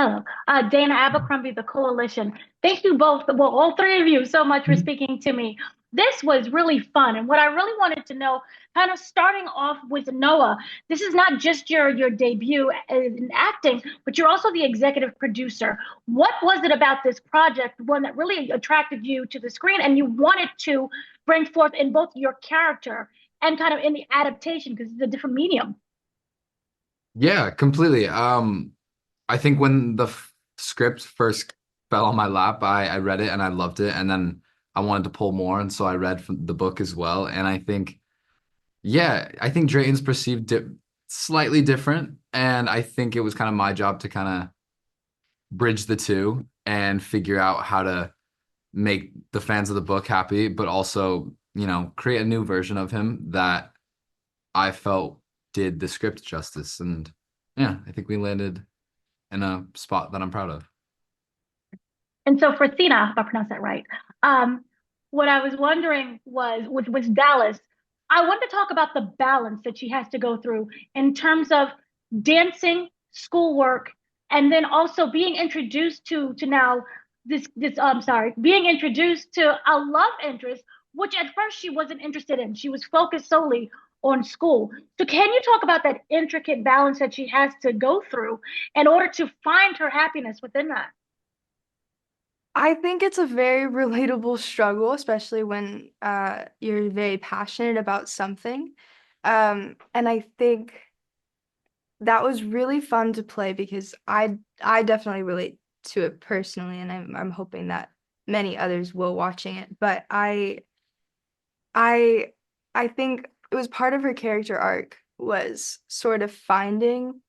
Hello. Dana Abercrombie, the Koalition. Thank you both, well, all three of you, so much for speaking to me. This was really fun. And what I really wanted to know, kind of starting off with Noah, this is not just your debut in acting, but you're also the executive producer. What was it about this project, one that really attracted you to the screen and you wanted to bring forth in both your character and kind of in the adaptation, because it's a different medium? Yeah, completely. I think when the script first fell on my lap, I read it and I loved it, and then I wanted to pull more, and so I read from the book as well. And I think, yeah, I think Drayton's perceived slightly different, and I think it was kind of my job to kind of bridge the two and figure out how to make the fans of the book happy, but also, create a new version of him that I felt did the script justice. And yeah, I think we landed in a spot that I'm proud of. And so for Siena, if I pronounced that right, um, what I was wondering was with Dallas, I wanted to talk about the balance that she has to go through in terms of dancing, schoolwork, and then also being introduced to now this sorry, being introduced to a love interest, which at first she wasn't interested in. She was focused solely on school. So can you talk about that intricate balance that she has to go through in order to find her happiness within that? I think it's a very relatable struggle, especially when you're very passionate about something. And I think that was really fun to play because I definitely relate to it personally, and I'm hoping that many others will watching it. But I I think it was part of her character arc was sort of finding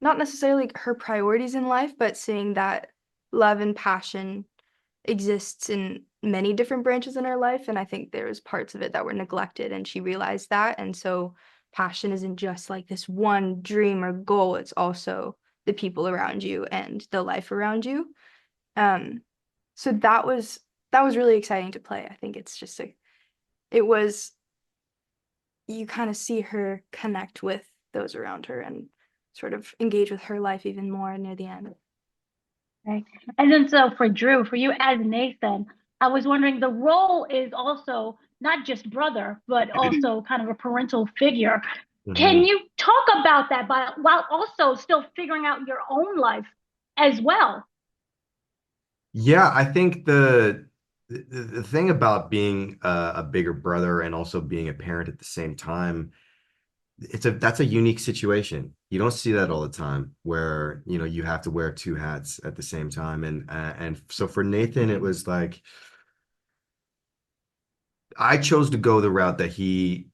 not necessarily her priorities in life, but seeing that love and passion exists in many different branches in her life. And I think there was parts of it that were neglected, and she realized that. And so passion isn't just like this one dream or goal, it's also the people around you and the life around you. Um, so that was really exciting to play. I think it was you kind of see her connect with those around her and sort of engage with her life even more near the end. Right. And then so for Drew, for you as Nathan, I was wondering the role is also not just brother, but also kind of a parental figure. Can Mhm. you talk about that while also still figuring out your own life as well? Yeah, I think the thing about being a bigger brother and also being a parent at the same time, that's a unique situation. You don't see that all the time where, you have to wear two hats at the same time. And so for Nathan, it was like I chose to go the route that he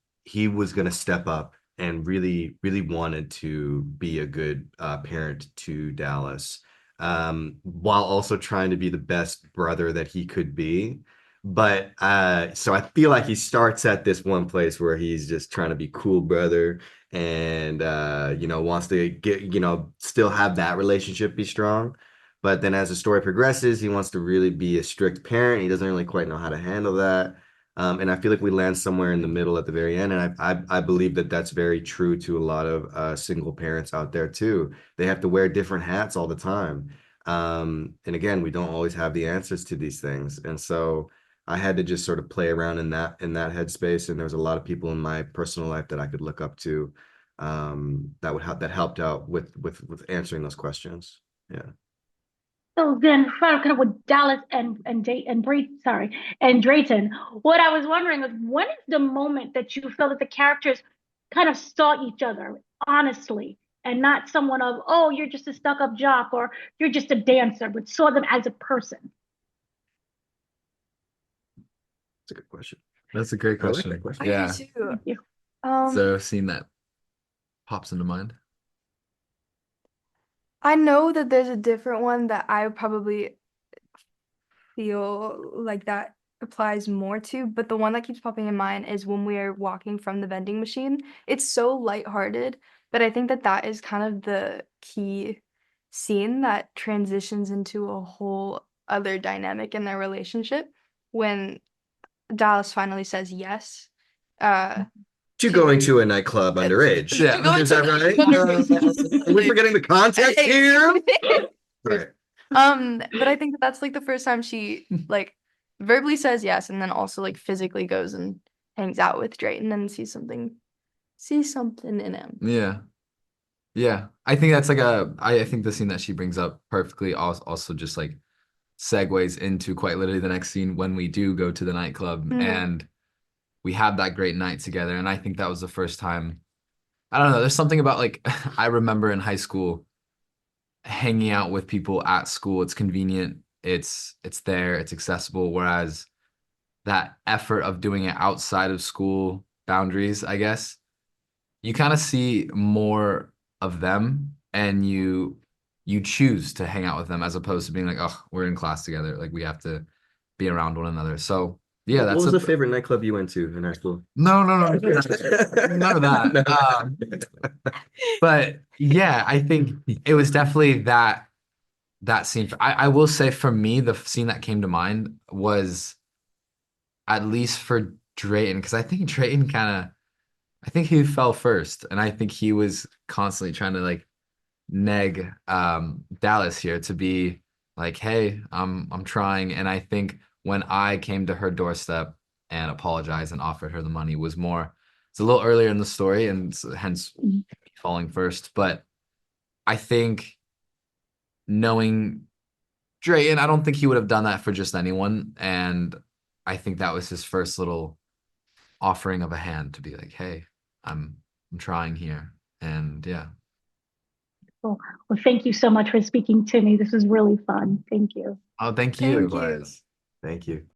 was going to step up and really really wanted to be a good parent to Dallas, while also trying to be the best brother that he could be. But so I feel like he starts at this one place where he's just trying to be cool brother and wants to get still have that relationship be strong. But then as the story progresses, he wants to really be a strict parent. He doesn't really quite know how to handle that. And I feel like we land somewhere in the middle at the very end. And I believe that that's very true to a lot of single parents out there too. They have to wear different hats all the time. And again, we don't always have the answers to these things. And so I had to just sort of play around in that headspace. And there was a lot of people in my personal life that I could look up to, that helped out with answering those questions. Yeah. So then, kind of with Dallas and sorry, and Drayton, what I was wondering is when is the moment that you feel that the characters kind of saw each other honestly and not someone of, oh, you're just a stuck-up jock or you're just a dancer, but saw them as a person. That's a good question. That's a great I like that question. question. I do Yeah. too. Thank you. Um, So scene that pops into mind. I know that there's a different one that I probably feel like that applies more to, but the one that keeps popping in mind is when we are walking from the vending machine. It's so lighthearted, but I think that that is kind of the key scene that transitions into a whole other dynamic in their relationship when Dallas finally says yes uh To going to to a nightclub underage. Yeah. to going Is to that right? underage. Are we forgetting the context Hey. here? Right. But I think that that's like the first time she like verbally says yes, and then also like physically goes and hangs out with Drayton and sees something in him. Yeah. Yeah. I think that's like I think the scene that she brings up perfectly also just like segues into quite literally the next scene when we do go to the nightclub Mhm. and we have that great night together. And I think that was the first time. I don't know. There's something about like I remember in high school hanging out with people at school. It's convenient. It's there. It's accessible. Whereas that effort of doing it outside of school boundaries, I guess, you kind of see more of them and you choose to hang out with them as opposed to being like, oh, we're in class together. Like we have to be around one another. So yeah, What that's was the favorite nightclub you went to in high school? no, none of that. But yeah, I think it was definitely that scene. I will say for me, the scene that came to mind was at least for Drayton, because I think Drayton I think he fell first, and I think he was constantly trying to like neg Dallas here to be like, hey, I'm trying. And I think when I came to her doorstep and apologized and offered her the money was more, it's a little earlier in the story and hence falling first. But I think knowing Drayton, I don't think he would have done that for just anyone. And I think that was his first little offering of a hand to be like, hey, I'm trying here. And yeah. Well, thank you so much for speaking to me. This was really fun. Thank you. Oh, thank you. Thank you. Thank you.